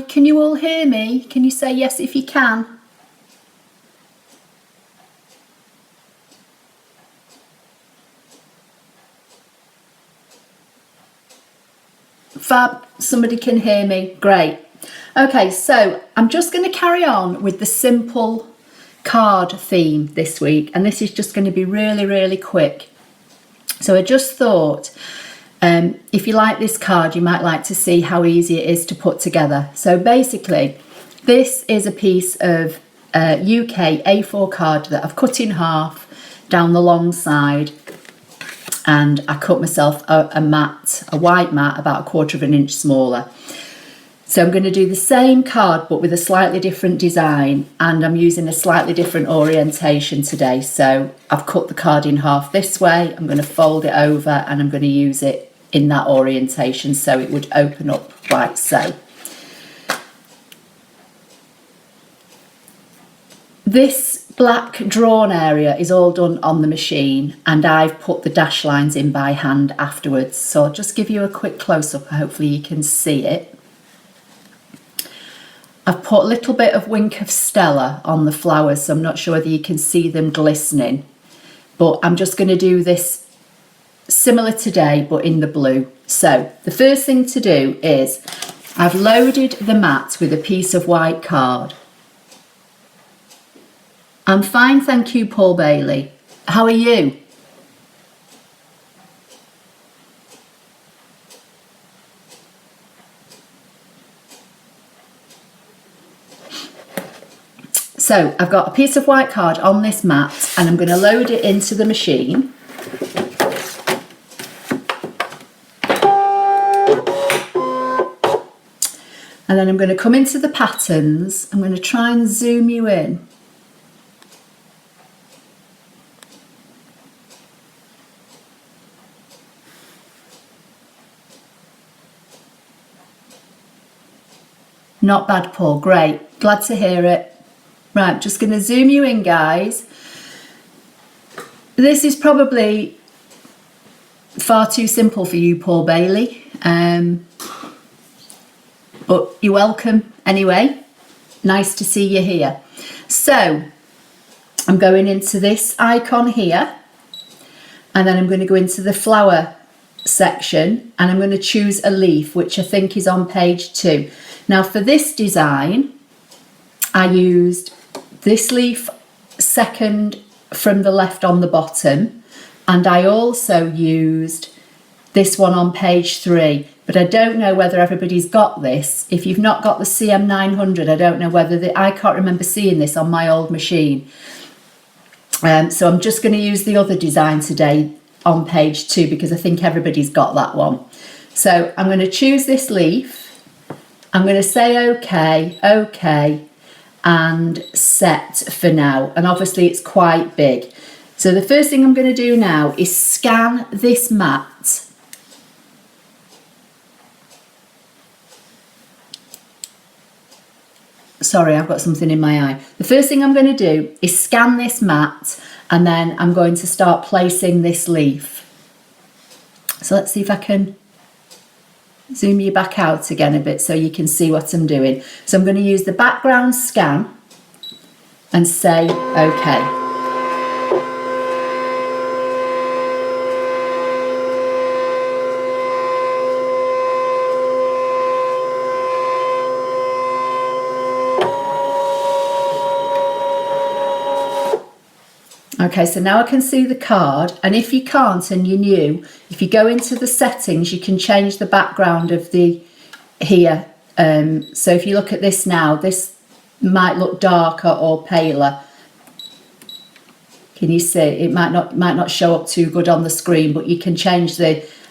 Hi, can you all hear me? Can you say yes if you can? Fab, somebody can hear me, great. Okay, so I'm just going to carry on with the simple card theme this week, and this is just going to be really, really quick. So I just thought, if you like this card, you might like to see how easy it is to put together. So basically, this is a piece of UK A4 card that I've cut in half down the long side, and I cut myself a white mat about 1/4 of an inch smaller. So I'm going to do the same card but with a slightly different design, and I'm using a slightly different orientation today. So I've cut the card in half this way, I'm going to fold it over, and I'm going to use it in that orientation so it would open up like so. This black drawn area is all done on the machine, and I've put the dash lines in by hand afterwards. So I'll just give you a quick close-up, hopefully you can see it. I've put a little bit of Wink of Stella on the flowers, so I'm not sure whether you can see them glistening, but I'm just going to do this similar today but in the blue. So the first thing to do is I've loaded the mat with a piece of white card. I'm fine, thank you, Paul Bailey. How are you? So I've got a piece of white card on this mat, and I'm going to load it into the machine. And then I'm going to come into the patterns. I'm going to try and zoom you in. Not bad, Paul, great, glad to hear it. Right, just going to zoom you in, guys. This is probably far too simple for you, Paul Bailey, but you're welcome anyway. Nice to see you here. So I'm going into this icon here, and then I'm going to go into the flower section, and I'm going to choose a leaf, which I think is on page 2. Now for this design, I used this leaf second from the left on the bottom, and I also used this one on page 3, but I don't know whether everybody's got this. If you've not got the CM900, I don't know whether I can't remember seeing this on my old machine. So I'm just going to use the other design today on page 2 because I think everybody's got that one. So I'm going to choose this leaf, I'm going to say okay, and set for now, and obviously it's quite big. So the first thing I'm going to do now is scan this mat. Sorry, I've got something in my eye. The first thing I'm going to do is scan this mat, and then I'm going to start placing this leaf. So let's see if I can zoom you back out again a bit so you can see what I'm doing. So I'm going to use the background scan and say OK. Okay, so now I can see the card, and if you can't and you're new, if you go into the settings, you can change the background of the here. So if you look at this now, this might look darker or paler. Can you see? It might not show up too good on the screen, but you can change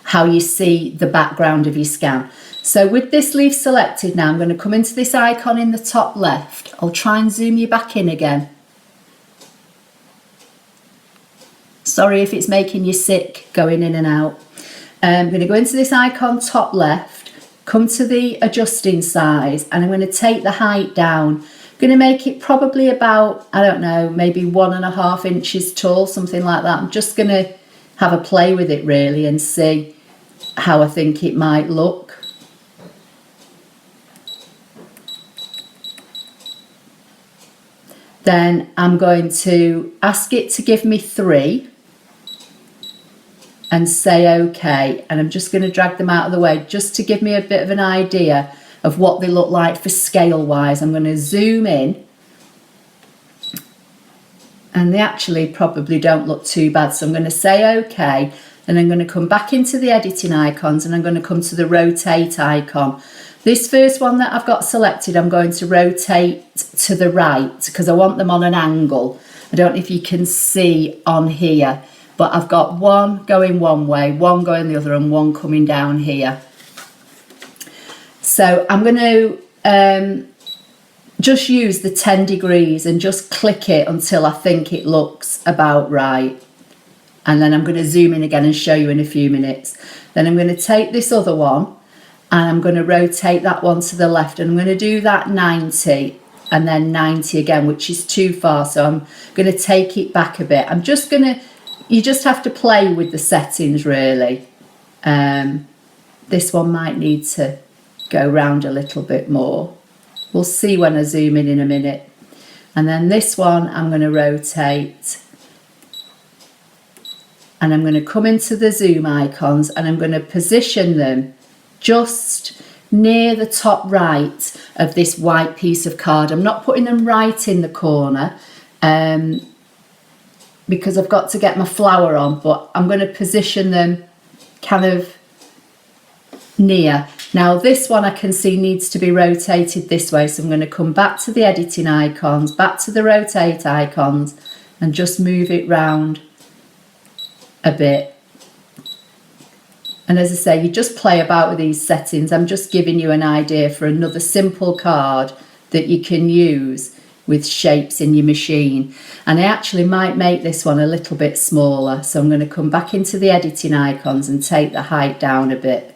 how you see the background of your scan. So with this leaf selected now, I'm going to come into this icon in the top left. I'll try and zoom you back in again. Sorry if it's making you sick going in and out. I'm going to go into this icon top left, come to the adjusting size, and I'm going to take the height down. I'm going to make it probably about, I don't know, maybe 1.5 inches tall, something like that. I'm just going to have a play with it really and see how I think it might look. then I'm going to ask it to give me 3 and say OK, and I'm just going to drag them out of the way just to give me a bit of an idea of what they look like for scale wise. I'm going to zoom in, and they actually probably don't look too bad, so I'm going to say OK, and I'm going to come back into the editing icons, and I'm going to come to the rotate icon. This first one that I've got selected, I'm going to rotate to the right because I want them on an angle. I don't know if you can see on here, but I've got one going one way, one going the other, and one coming down here. So I'm going to just use the 10 degrees and just click it until I think it looks about right. And then I'm going to zoom in again and show you in a few minutes. Then I'm going to take this other one and I'm going to rotate that one to the left, and I'm going to do that 90 and then 90 again, which is too far. So I'm going to take it back a bit. I'm just going to, you just have to play with the settings really. This one might need to go round a little bit more. We'll see when I zoom in a minute. And then this one I'm going to rotate, and I'm going to come into the zoom icons, and I'm going to position them just near the top right of this white piece of card. I'm not putting them right in the corner because I've got to get my flower on, but I'm going to position them kind of near. Now this one I can see needs to be rotated this way, so I'm going to come back to the editing icons, back to the rotate icons, and just move it round a bit. And as I say, you just play about with these settings. I'm just giving you an idea for another simple card that you can use with shapes in your machine. And I actually might make this one a little bit smaller, so I'm going to come back into the editing icons and take the height down a bit,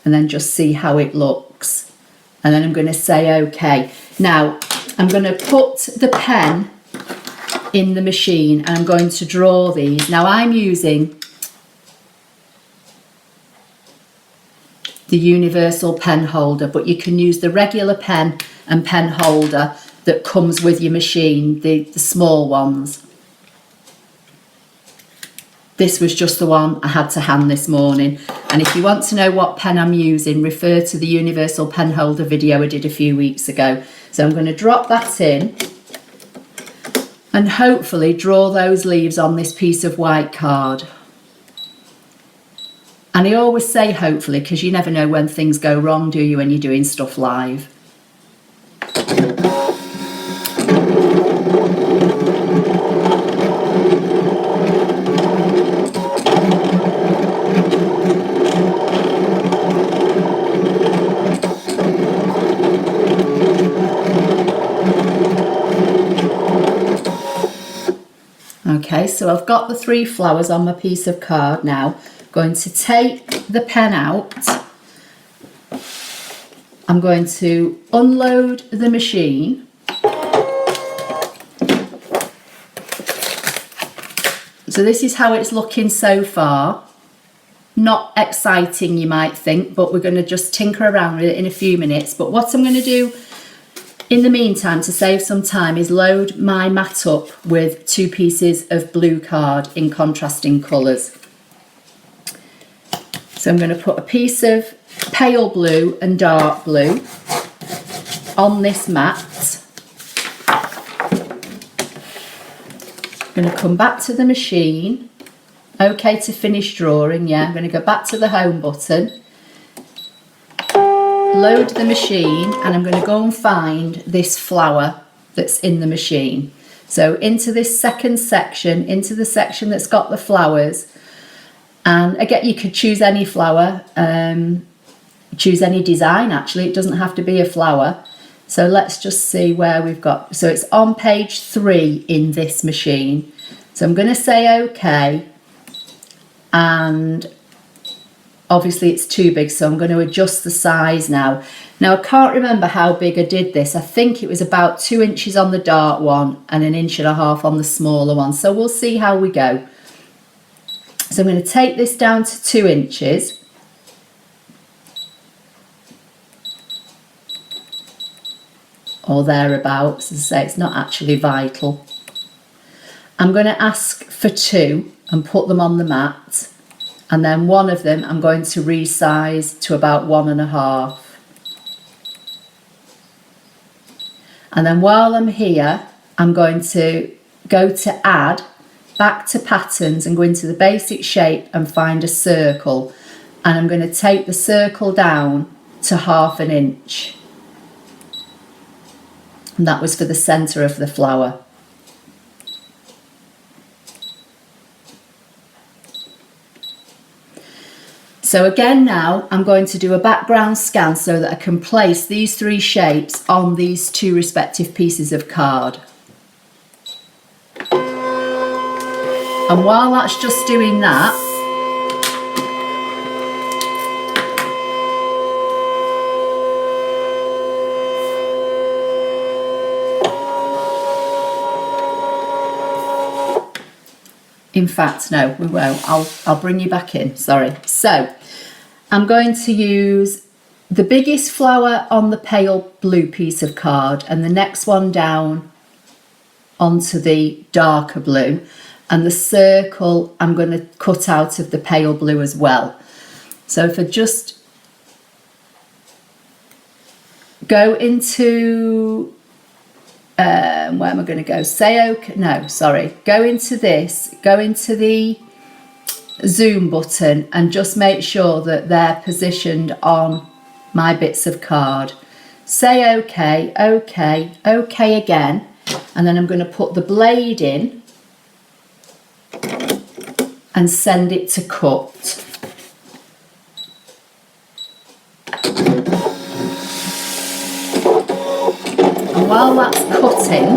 and then just see how it looks. And then I'm going to say OK. Now I'm going to put the pen in the machine and I'm going to draw these. Now I'm using the universal pen holder, but you can use the regular pen and pen holder that comes with your machine, the small ones. This was just the one I had to hand this morning. And if you want to know what pen I'm using, refer to the universal pen holder video I did a few weeks ago. So I'm going to drop that in and hopefully draw those leaves on this piece of white card. And I always say hopefully, because you never know when things go wrong, do you, when you're doing stuff live. Okay, so I've got the 3 flowers on my piece of card now. Going to take the pen out. I'm going to unload the machine. So this is how it's looking so far. Not exciting, you might think, but we're going to just tinker around with it in a few minutes. But what I'm going to do in the meantime, to save some time, is load my mat up with 2 pieces of blue card in contrasting colours. So I'm going to put a piece of pale blue and dark blue on this mat. I'm going to come back to the machine. OK to finish drawing, yeah. I'm going to go back to the home button, load the machine, and I'm going to go and find this flower that's in the machine. So into this second section, into the section that's got the flowers. And again, you could choose any flower, choose any design actually, it doesn't have to be a flower. So let's just see where we've got, so it's on page 3 in this machine. So I'm going to say OK, and obviously it's too big, so I'm going to adjust the size now. Now I can't remember how big I did this. I think it was about 2 inches on the dark one and 1.5 inches on the smaller one. So we'll see how we go. So I'm going to take this down to 2 inches. or thereabouts. As I say, it's not actually vital. I'm going to ask for 2 and put them on the mat, and then one of them I'm going to resize to about 1.5. And then while I'm here, I'm going to go to add, back to patterns, and go into the basic shape and find a circle. And I'm going to take the circle down to 1/2 inch. And that was for the centre of the flower. So again now, I'm going to do a background scan so that I can place these 3 shapes on these 2 respective pieces of card. And while that's just doing that, in fact, no, we won't. I'll bring you back in, sorry. So I'm going to use the biggest flower on the pale blue piece of card and the next one down onto the darker blue, and the circle I'm going to cut out of the pale blue as well. So if I just go into where am I going to go? Say okay. No, sorry. Go into this. Go into the zoom button and just make sure that they're positioned on my bits of card. Say okay, okay, okay again. And then I'm going to put the blade in and send it to cut. And while that's cutting,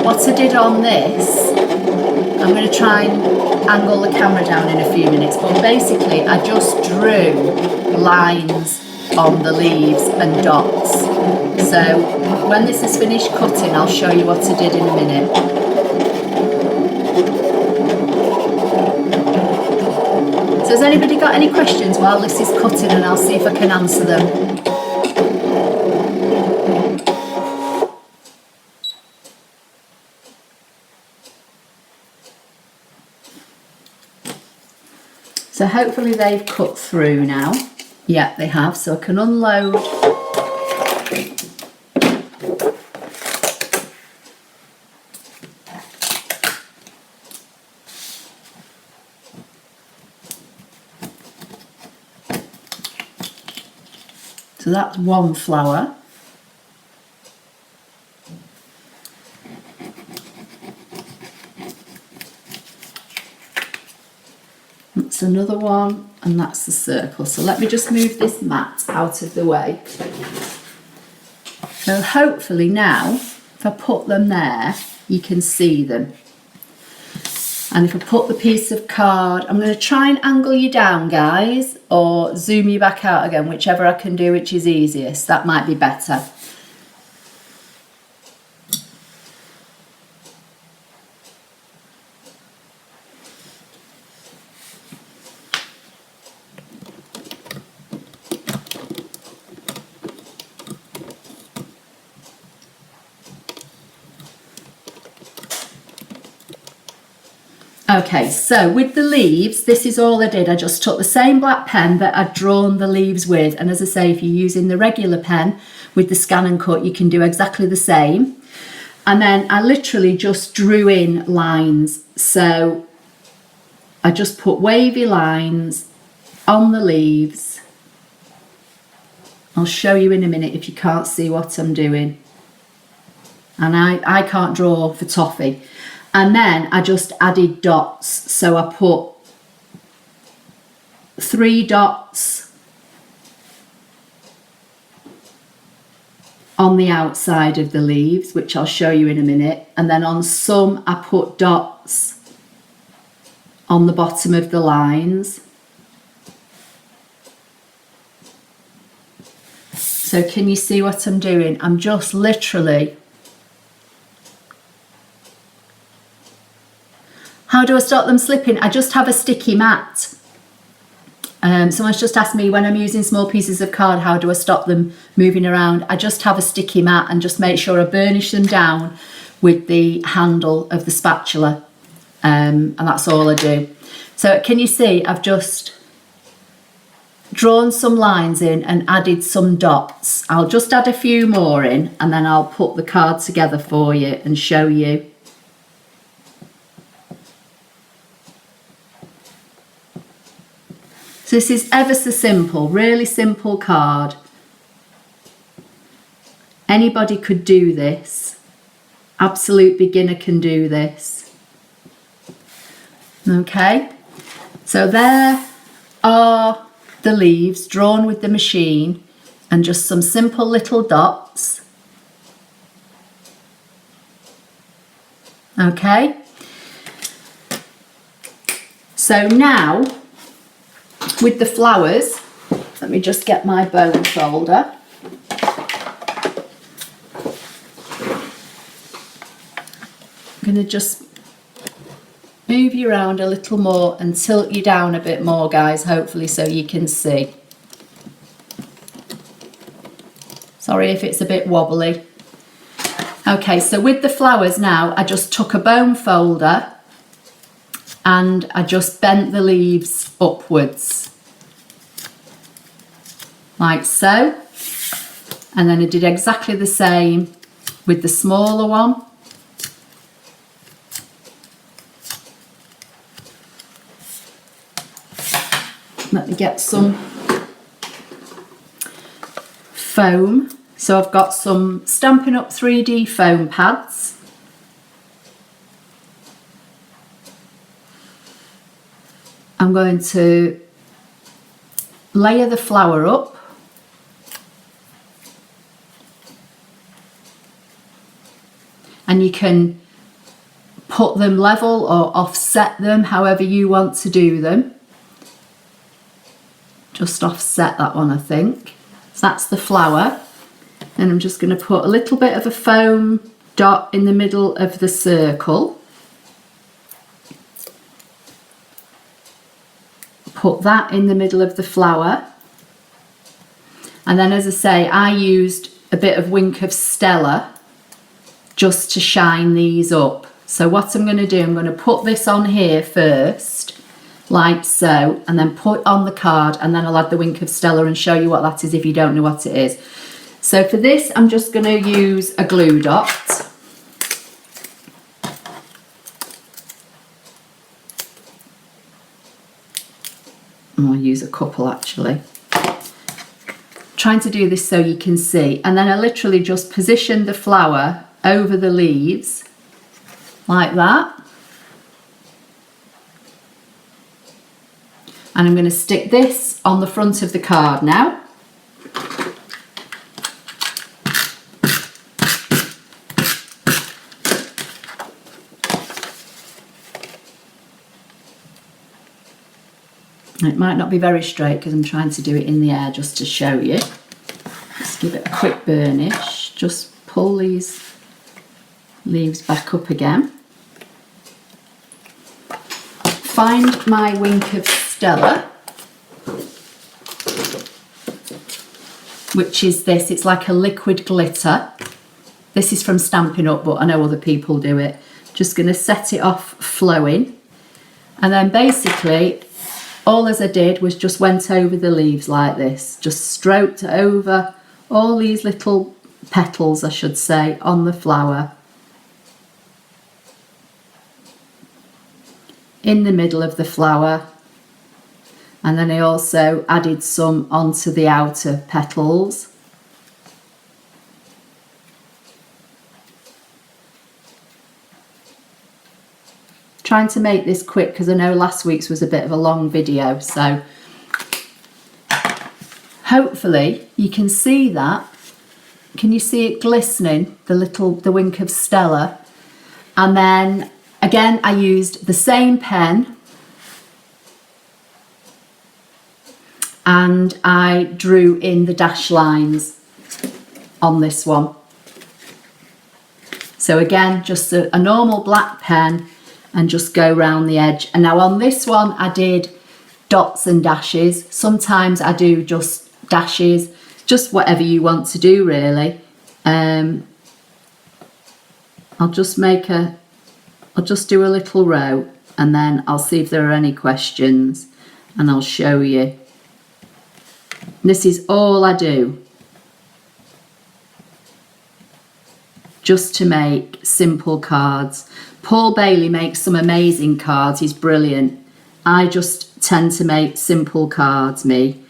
what I did on this, I'm going to try and angle the camera down in a few minutes, but basically I just drew lines on the leaves and dots. So when this is finished cutting, I'll show you what I did in a minute. So has anybody got any questions while this is cutting, and I'll see if I can answer them. So hopefully they've cut through now. Yeah, they have. So I can unload. So that's one flower. That's another one, and that's the circle. So let me just move this mat out of the way. So hopefully now, if I put them there, you can see them. And if I put the piece of card, I'm going to try and angle you down, guys, or zoom you back out again, whichever I can do, which is easiest. That might be better. Okay, so with the leaves, this is all I did. I just took the same black pen that I'd drawn the leaves with. And as I say, if you're using the regular pen with the ScanNCut, you can do exactly the same. And then I literally just drew in lines. So I just put wavy lines on the leaves. I'll show you in a minute if you can't see what I'm doing. And I can't draw for toffee. And then I just added dots. So I put 3 dots on the outside of the leaves, which I'll show you in a minute. And then on some, I put dots on the bottom of the lines. So can you see what I'm doing? I'm just literally... How do I stop them slipping? I just have a sticky mat. Someone's just asked me, when I'm using small pieces of card, how do I stop them moving around? I just have a sticky mat and just make sure I burnish them down with the handle of the spatula, and that's all I do. So can you see I've just drawn some lines in and added some dots. I'll just add a few more in and then I'll put the card together for you and show you. So this is ever so simple, really simple card. Anybody could do this. Absolute beginner can do this. Okay, so there are the leaves drawn with the machine and just some simple little dots. Okay, so now with the flowers, let me just get my bone folder. I'm going to just move you around a little more and tilt you down a bit more, guys, hopefully, so you can see. Sorry if it's a bit wobbly. Okay, so with the flowers now, I just took a bone folder and I just bent the leaves upwards, like so. And then I did exactly the same with the smaller one. Let me get some foam. So I've got some Stampin' Up! 3D foam pads. I'm going to layer the flower up. And you can put them level or offset them, however you want to do them. Just offset that one, I think. So that's the flower. And I'm just going to put a little bit of a foam dot in the middle of the circle. Put that in the middle of the flower. And then, as I say, I used a bit of Wink of Stella just to shine these up. So what I'm going to do, I'm going to put this on here first, like so, and then put on the card, and then I'll add the Wink of Stella and show you what that is if you don't know what it is. So for this, I'm just going to use a glue dot. I'll use a couple actually. Trying to do this so you can see. And then I literally just position the flower over the leaves, like that. And I'm going to stick this on the front of the card now. It might not be very straight because I'm trying to do it in the air just to show you. Just give it a quick burnish. Just pull these leaves back up again. Find my Wink of Stella, which is this. It's like a liquid glitter. This is from Stampin' Up, but I know other people do it. Just going to set it off flowing. And then basically, all as I did was just went over the leaves like this. Just stroked over all these little petals, I should say, on the flower. In the middle of the flower. And then I also added some onto the outer petals. Trying to make this quick because I know last week's was a bit of a long video, so hopefully you can see that. Can you see it glistening, the Wink of Stella? And then again I used the same pen and I drew in the dash lines on this one. So again, just a normal black pen and just go round the edge. And now on this one I did dots and dashes. Sometimes I do just dashes, just whatever you want to do really. I'll just do a little row, and then I'll see if there are any questions and I'll show you. This is all I do, just to make simple cards. Paul Bailey makes some amazing cards, he's brilliant. I just tend to make simple cards, me.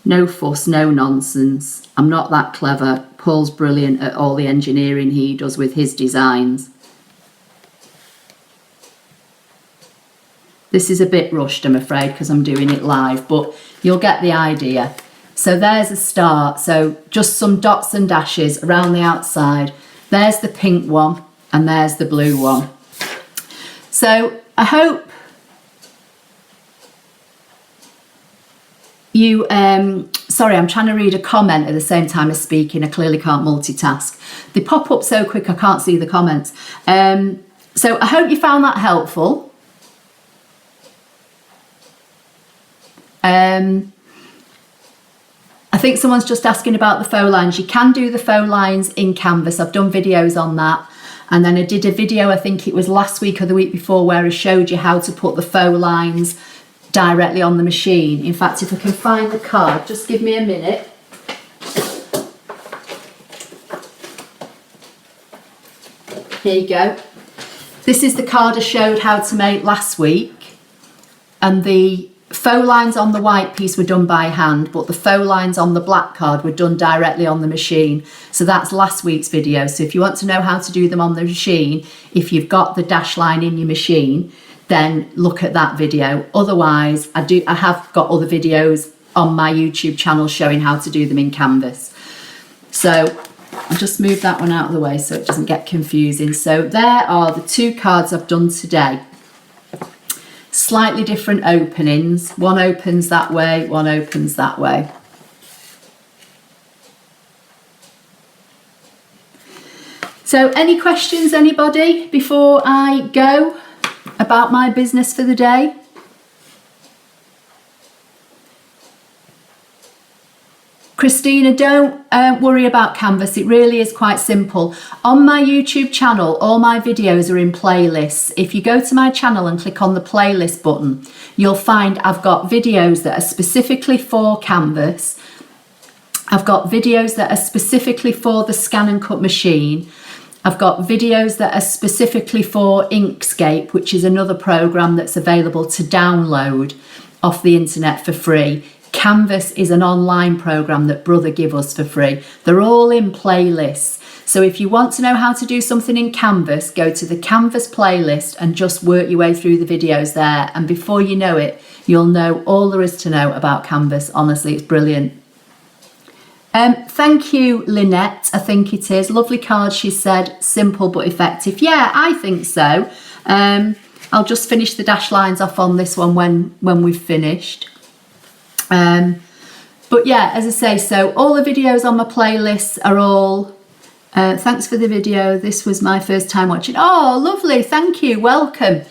No fuss, no nonsense. I'm not that clever. Paul's brilliant at all the engineering he does with his designs. This is a bit rushed, I'm afraid, because I'm doing it live, but you'll get the idea. So there's a start. So just some dots and dashes around the outside. There's the pink one and there's the blue one. So I hope you, sorry, I'm trying to read a comment at the same time as speaking. I clearly can't multitask. They pop up so quick I can't see the comments. So I hope you found that helpful. I think someone's just asking about the faux lines. You can do the faux lines in Canvas. I've done videos on that. And then I did a video, I think it was last week or the week before, where I showed you how to put the faux lines directly on the machine. In fact, if I can find the card, just give me a minute. Here you go. This is the card I showed how to make last week. And the faux lines on the white piece were done by hand, but the faux lines on the black card were done directly on the machine. So that's last week's video. So if you want to know how to do them on the machine, if you've got the dash line in your machine, then look at that video. Otherwise, I have got other videos on my YouTube channel showing how to do them in Canvas. So I'll just move that one out of the way so it doesn't get confusing. So there are the two cards I've done today. Slightly different openings. One opens that way, one opens that way. So any questions, anybody, before I go about my business for the day? Christina, don't worry about Canvas. It really is quite simple. On my YouTube channel, all my videos are in playlists. If you go to my channel and click on the playlist button, you'll find I've got videos that are specifically for Canvas. I've got videos that are specifically for the ScanNCut machine. I've got videos that are specifically for Inkscape, which is another program that's available to download off the internet for free. Canvas is an online program that Brother give us for free. They're all in playlists. So if you want to know how to do something in Canvas, go to the Canvas playlist and just work your way through the videos there. And before you know it, you'll know all there is to know about Canvas. Honestly, it's brilliant. Thank you, Lynette, I think it is. Lovely card, she said. Simple but effective. Yeah, I think so. I'll just finish the dash lines off on this one when we've finished. But yeah, as I say, so all the videos on my playlists are all, thanks for the video. This was my first time watching. Oh, lovely. Thank you. Welcome.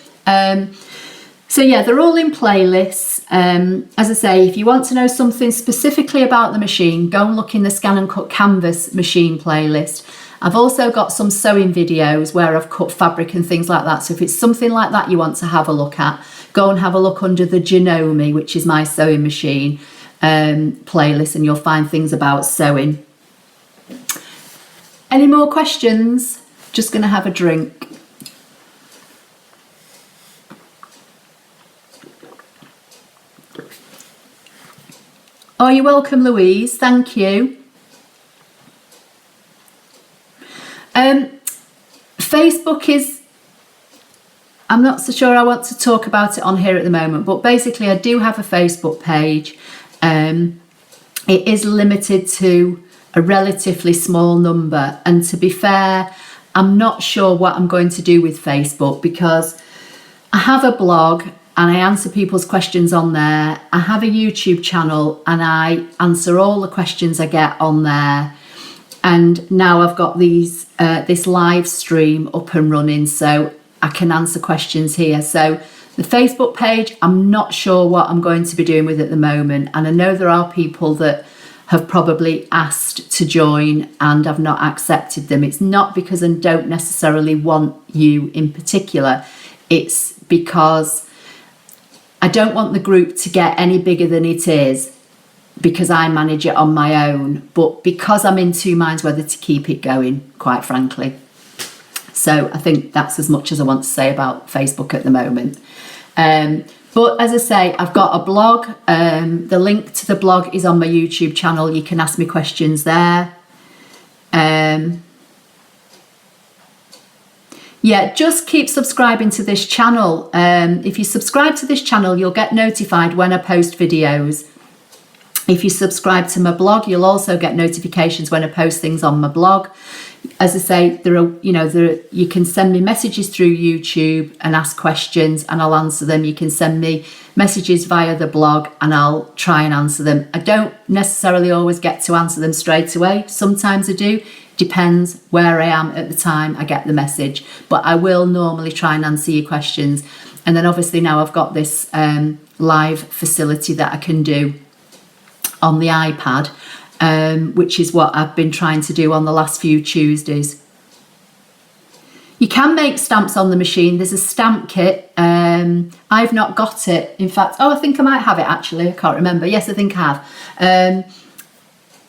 So yeah, they're all in playlists. As I say, if you want to know something specifically about the machine, go and look in the ScanNCut Canvas machine playlist. I've also got some sewing videos where I've cut fabric and things like that. So if it's something like that you want to have a look at, go and have a look under the Janome, which is my sewing machine playlist, and you'll find things about sewing. Any more questions? Just going to have a drink. Oh, you're welcome, Louise. Thank you. Facebook is, I'm not so sure I want to talk about it on here at the moment, but basically I do have a Facebook page. It is limited to a relatively small number, and to be fair, I'm not sure what I'm going to do with Facebook, because I have a blog and I answer people's questions on there. I have a YouTube channel and I answer all the questions I get on there. And now I've got this live stream up and running, so I can answer questions here. So The Facebook page, I'm not sure what I'm going to be doing with at the moment. And I know there are people that have probably asked to join and I've not accepted them. It's not because I don't necessarily want you in particular. It's because I don't want the group to get any bigger than it is because I manage it on my own, but because I'm in two minds whether to keep it going, quite frankly. So I think that's as much as I want to say about Facebook at the moment. But as I say, I've got a blog. The link to the blog is on my YouTube channel. You can ask me questions there. Yeah, just keep subscribing to this channel. If you subscribe to this channel, you'll get notified when I post videos. If you subscribe to my blog, you'll also get notifications when I post things on my blog. As I say, you can send me messages through YouTube and ask questions and I'll answer them. You can send me messages via the blog and I'll try and answer them. I don't necessarily always get to answer them straight away. Sometimes I do. Depends where I am at the time I get the message. But I will normally try and answer your questions. And then obviously now I've got this live facility that I can do on the iPad, which is what I've been trying to do on the last few Tuesdays. You can make stamps on the machine. There's a stamp kit. I've not got it. In fact, I think I might have it actually. I can't remember. Yes, I think I have.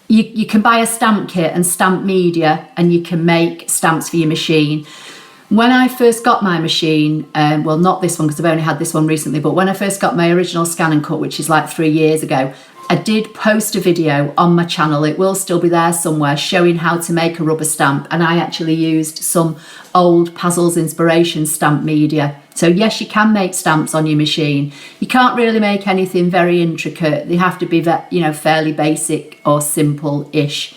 You can buy a stamp kit and stamp media and you can make stamps for your machine. When I first got my machine, well, not this one because I've only had this one recently, but when I first got my original ScanNCut, which is like 3 years ago, I did post a video on my channel. It will still be there somewhere showing how to make a rubber stamp. And I actually used some old Puzzles Inspiration stamp media. So yes, you can make stamps on your machine. You can't really make anything very intricate. They have to be, fairly basic or simple-ish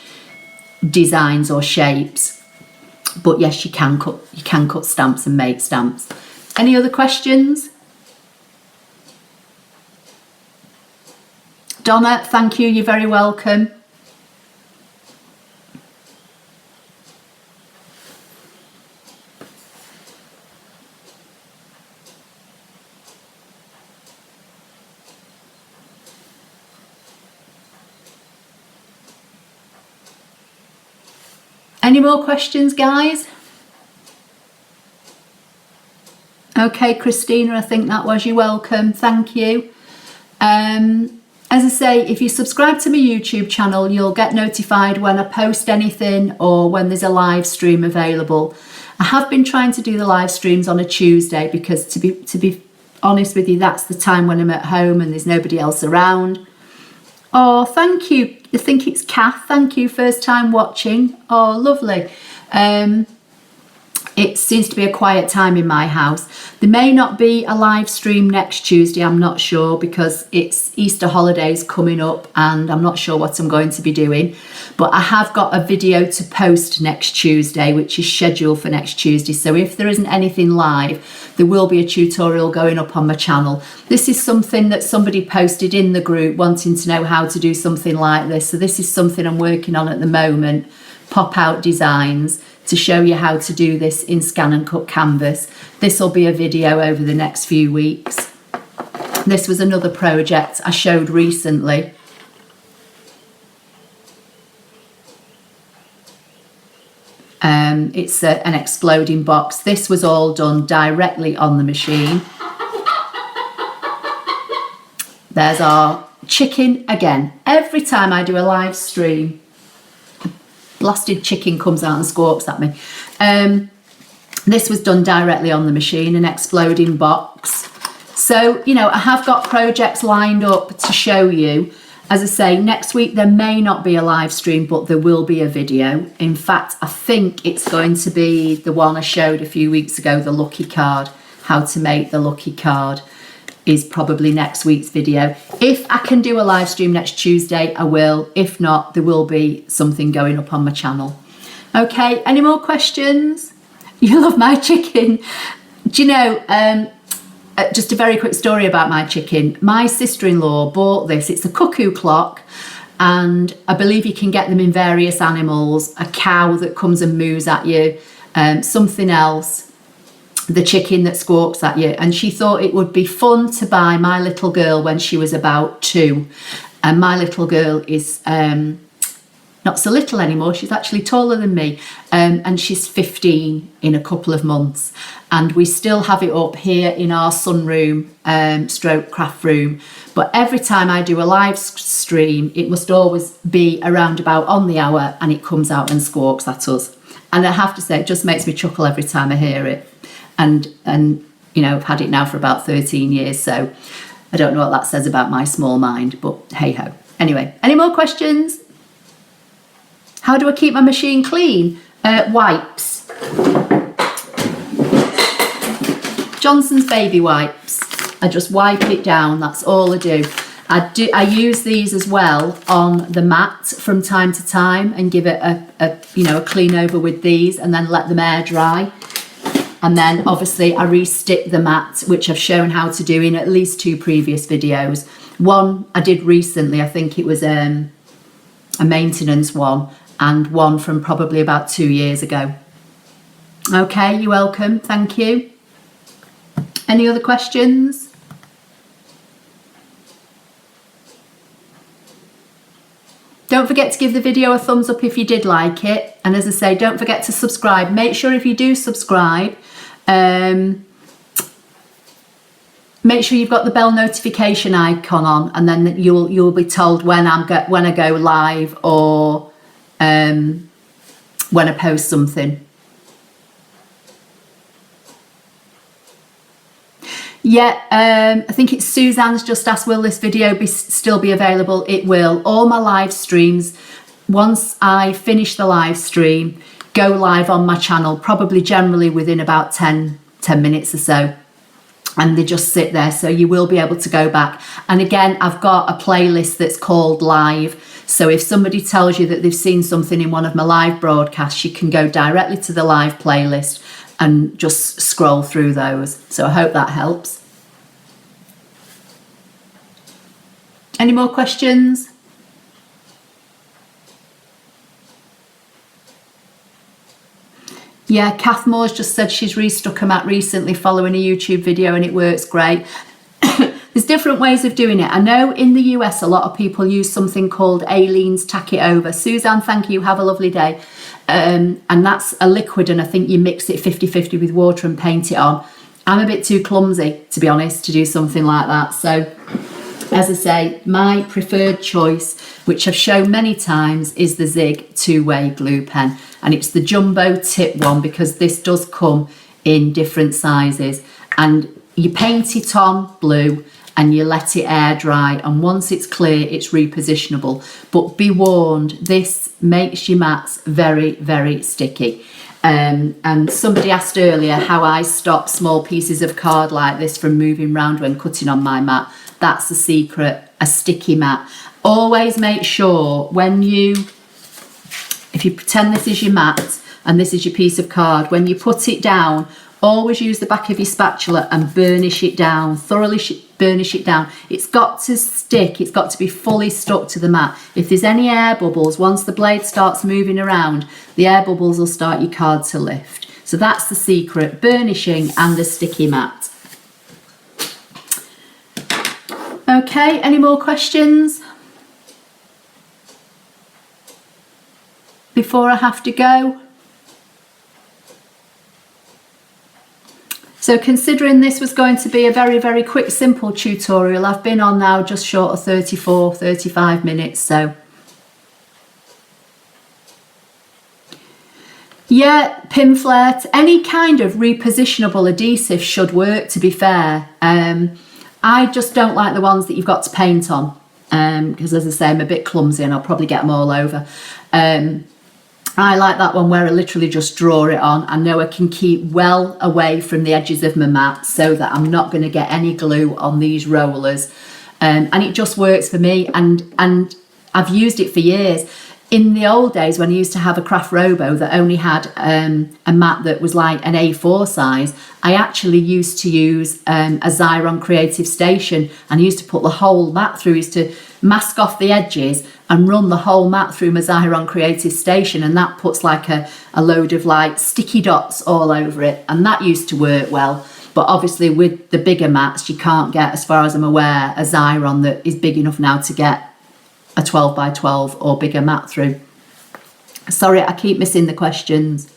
designs or shapes. But yes, you can cut stamps and make stamps. Any other questions? Donna, thank you. You're very welcome. Any more questions, guys? Okay, Christina, I think that was. You're welcome. Thank you. As I say, if you subscribe to my YouTube channel, you'll get notified when I post anything or when there's a live stream available. I have been trying to do the live streams on a Tuesday because to be honest with you, that's the time when I'm at home and there's nobody else around. Oh, thank you. I think it's Kath. Thank you. First time watching. Oh, lovely. It seems to be a quiet time in my house. There may not be a live stream next Tuesday, I'm not sure, because it's Easter holidays coming up and I'm not sure what I'm going to be doing. But I have got a video to post next Tuesday, which is scheduled for next Tuesday. So if there isn't anything live, there will be a tutorial going up on my channel. This is something that somebody posted in the group wanting to know how to do something like this. So this is something I'm working on at the moment, pop-out designs, to show you how to do this in ScanNCut Canvas. This will be a video over the next few weeks. This was another project I showed recently. It's an exploding box. This was all done directly on the machine. There's our chicken again. Every time I do a live stream, blasted chicken comes out and squawks at me. This was done directly on the machine, an exploding box. So, I have got projects lined up to show you. As I say, next week there may not be a live stream, but there will be a video. In fact, I think it's going to be the one I showed a few weeks ago, the lucky card, how to make the lucky card, is probably next week's video. If I can do a live stream next Tuesday, I will. If not, there will be something going up on my channel. Okay, any more questions? You love my chicken. Do you know, just a very quick story about my chicken. My sister-in-law bought this. It's a cuckoo clock, and I believe you can get them in various animals. A cow that comes and moos at you, something else. the chicken that squawks at you. And she thought it would be fun to buy my little girl when she was about 2. And my little girl is not so little anymore. She's actually taller than me, and she's 15 in a couple of months. And we still have it up here in our sunroom, stroke craft room. But every time I do a live stream, it must always be around about on the hour, and it comes out and squawks at us. And I have to say, it just makes me chuckle every time I hear it. And you know, I've had it now for about 13 years, so I don't know what that says about my small mind, but hey ho. Anyway, any more questions? How do I keep my machine clean? Wipes. Johnson's baby wipes. I just wipe it down, that's all I do. I use these as well on the mat from time to time and give it a clean over with these, and then let them air dry. And then obviously I re-stick the mat, which I've shown how to do in at least 2 previous videos. One I did recently, I think it was a maintenance one, and one from probably about 2 years ago. Okay, you're welcome, thank you. Any other questions? Don't forget to give the video a thumbs up if you did like it. And as I say, don't forget to subscribe. Make sure if you do subscribe, make sure you've got the bell notification icon on, and then you'll be told when I go live, or when I post something. Yeah, I think it's Suzanne's just asked, will this video still be available? It will. All my live streams, once I finish the live stream, go live on my channel, probably generally within about 10 minutes or so. And they just sit there, so you will be able to go back. And again, I've got a playlist that's called Live. So if somebody tells you that they've seen something in one of my live broadcasts, you can go directly to the live playlist and just scroll through those. So I hope that helps. Any more questions? Yeah, Kath Moore's just said she's restuck a mat recently following a YouTube video and it works great. There's different ways of doing it. I know in the US a lot of people use something called Aleene's Tack It Over. Suzanne, thank you, have a lovely day. And that's a liquid, and I think you mix it 50-50 with water and paint it on. I'm a bit too clumsy, to be honest, to do something like that. So, as I say, my preferred choice, which I've shown many times, is the Zig 2-way glue pen. And it's the jumbo tip one, because this does come in different sizes. And you paint it on blue and you let it air dry, and once it's clear, it's repositionable. But be warned, this makes your mats very, very sticky. And somebody asked earlier how I stop small pieces of card like this from moving around when cutting on my mat. That's the secret, a sticky mat. Always make sure if you pretend this is your mat and this is your piece of card, when you put it down, always use the back of your spatula and burnish it down, thoroughly burnish it down. It's got to stick, it's got to be fully stuck to the mat. If there's any air bubbles, once the blade starts moving around, the air bubbles will start your card to lift. So that's the secret, burnishing and a sticky mat. Okay, any more questions before I have to go? So considering this was going to be a very, very quick, simple tutorial, I've been on now just short of 35 minutes. So yeah, pin flair, any kind of repositionable adhesive should work, to be fair. I just don't like the ones that you've got to paint on, because as I say, I'm a bit clumsy and I'll probably get them all over. I like that one where I literally just draw it on. I know I can keep well away from the edges of my mat so that I'm not going to get any glue on these rollers. And it just works for me, and I've used it for years. in the old days when I used to have a craft robo that only had a mat that was like an A4 size, I actually used to use a Xyron Creative Station, and I used to put the whole mat through. I used to mask off the edges and run the whole mat through my Xyron Creative Station, and that puts like a load of like sticky dots all over it, and that used to work well. But obviously with the bigger mats, you can't get, as far as I'm aware, a Xyron that is big enough now to get a 12 by 12 or bigger mat through. Sorry, I keep missing the questions.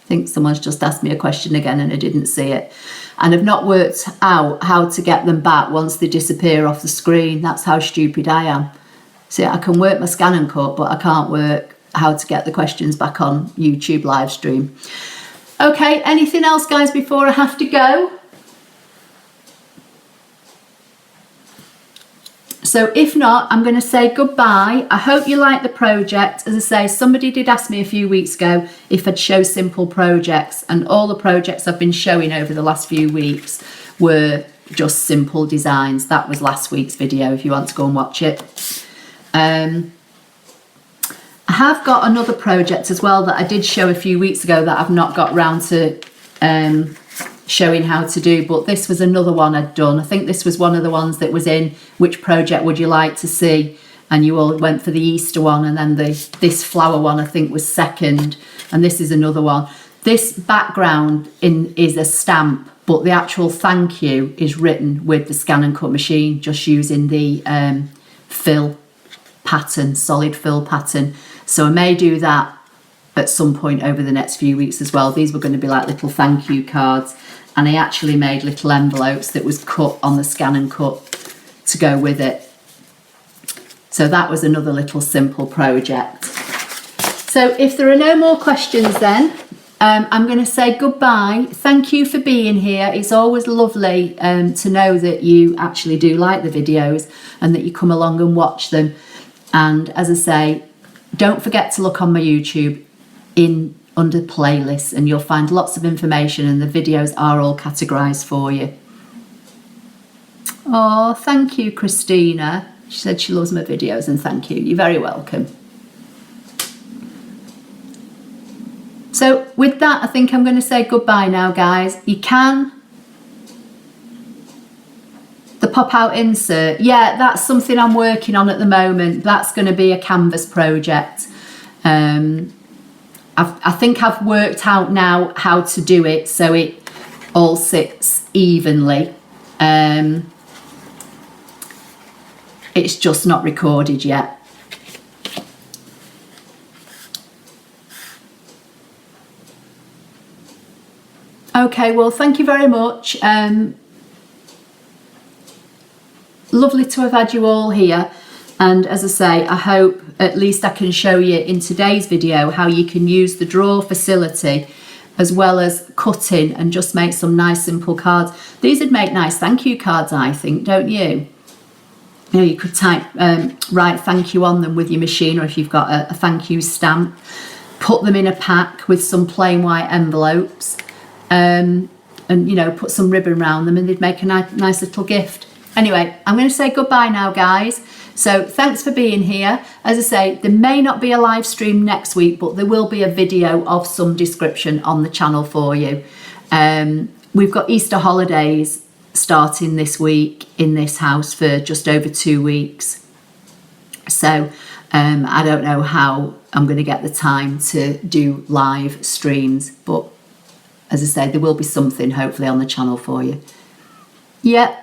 I think someone's just asked me a question again and I didn't see it. And I've not worked out how to get them back once they disappear off the screen. That's how stupid I am. See, I can work my ScanNCut, but I can't work how to get the questions back on YouTube live stream. Okay, anything else, guys, before I have to go? So if not, I'm going to say goodbye. I hope you like the project. As I say, somebody did ask me a few weeks ago if I'd show simple projects, and all the projects I've been showing over the last few weeks were just simple designs. That was last week's video if you want to go and watch it. I have got another project as well that I did show a few weeks ago that I've not got round to showing how to do, but this was another one I'd done. I think this was one of the ones that was in which project would you like to see, and you all went for the Easter one, and then this flower one I think was second, and this is another one. This background is a stamp, but the actual thank you is written with the ScanNCut machine, just using the fill pattern, solid fill pattern. So I may do that at some point over the next few weeks as well. These were going to be like little thank you cards, and I actually made little envelopes that was cut on the ScanNCut to go with it. So that was another little simple project. So if there are no more questions then, I'm going to say goodbye. Thank you for being here. It's always lovely to know that you actually do like the videos and that you come along and watch them. And as I say, don't forget to look on my YouTube under playlists, and you'll find lots of information, and the videos are all categorized for you. Oh, thank you, Christina. She said she loves my videos, and thank you. You're very welcome. So with that, I think I'm going to say goodbye now, guys. You can. The pop-out insert. Yeah, that's something I'm working on at the moment. That's going to be a canvas project. I think I've worked out now how to do it so it all sits evenly. It's just not recorded yet. Okay, well, thank you very much. Lovely to have had you all here. And as I say, I hope at least I can show you in today's video how you can use the draw facility as well as cutting and just make some nice simple cards. These would make nice thank you cards, I think, don't you? You know, you could type, write thank you on them with your machine, or if you've got a thank you stamp, put them in a pack with some plain white envelopes, and, you know, put some ribbon around them, and they'd make a nice little gift. Anyway, I'm going to say goodbye now, guys. So thanks for being here. As I say, there may not be a live stream next week, but there will be a video of some description on the channel for you. We've got Easter holidays starting this week in this house for just over 2 weeks. So I don't know how I'm going to get the time to do live streams, but as I say, there will be something hopefully on the channel for you. Yeah,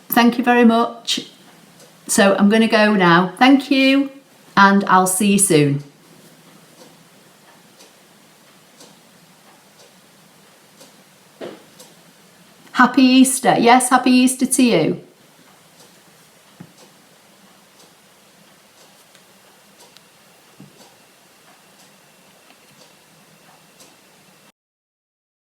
thank you very much. So I'm going to go now. Thank you, and I'll see you soon. Happy Easter. Yes, happy Easter to you.